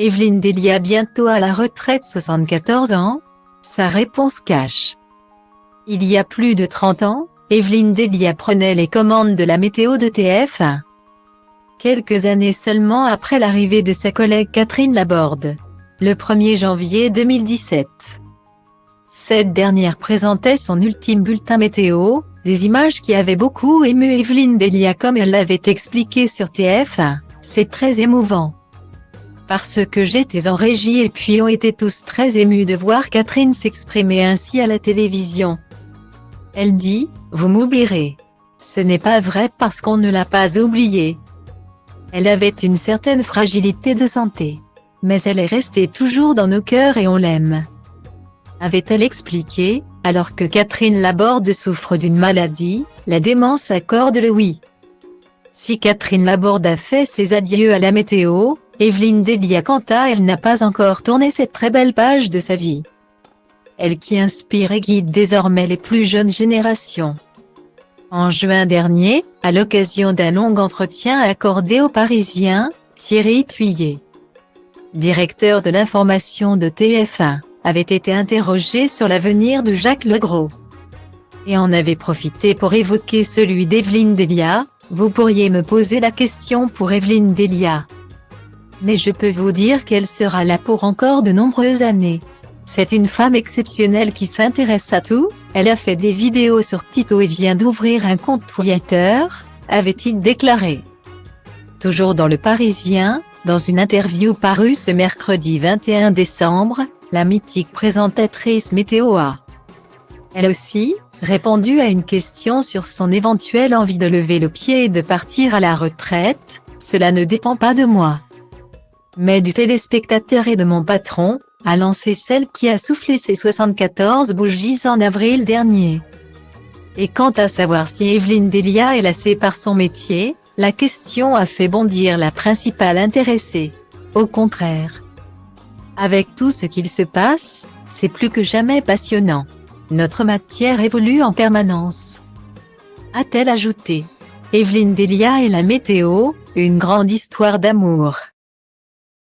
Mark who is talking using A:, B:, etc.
A: Evelyne Delia bientôt à la retraite 74 ans? Sa réponse cache. Il y a plus de 30 ans, Evelyne Delia prenait les commandes de la météo de TF1. Quelques années seulement après l'arrivée de sa collègue Catherine Laborde. Le 1er janvier 2017. Cette dernière présentait son ultime bulletin météo, des images qui avaient beaucoup ému Evelyne Delia comme elle l'avait expliqué sur TF1, c'est très émouvant. Parce que j'étais en régie et puis on était tous très émus de voir Catherine s'exprimer ainsi à la télévision. Elle dit, vous m'oublierez. Ce n'est pas vrai parce qu'on ne l'a pas oubliée. Elle avait une certaine fragilité de santé. Mais elle est restée toujours dans nos cœurs et on l'aime. Avait-elle expliqué, alors que Catherine Laborde souffre d'une maladie, la démence accorde le oui. Si Catherine Laborde a fait ses adieux à la météo, Evelyne Delia quant à elle n'a pas encore tourné cette très belle page de sa vie. Elle qui inspire et guide désormais les plus jeunes générations. En juin dernier, à l'occasion d'un long entretien accordé aux Parisiens, Thierry Thuillier, directeur de l'information de TF1, avait été interrogé sur l'avenir de Jacques Legros. Et en avait profité pour évoquer celui d'Evelyne Delia. Vous pourriez me poser la question pour Evelyne Delia. Mais je peux vous dire qu'elle sera là pour encore de nombreuses années. C'est une femme exceptionnelle qui s'intéresse à tout, elle a fait des vidéos sur Tito et vient d'ouvrir un compte Twitter, avait-il déclaré. Toujours dans Le Parisien, dans une interview parue ce mercredi 21 décembre, la mythique présentatrice météo a, elle aussi, répondu à une question sur son éventuelle envie de lever le pied et de partir à la retraite. Cela ne dépend pas de moi, mais du téléspectateur et de mon patron, a lancé celle qui a soufflé ses 74 bougies en avril dernier. Et quant à savoir si Evelyne Delia est lassée par son métier, la question a fait bondir la principale intéressée. Au contraire. Avec tout ce qu'il se passe, c'est plus que jamais passionnant. Notre matière évolue en permanence. A-t-elle ajouté. Evelyne Delia et la météo, une grande histoire d'amour.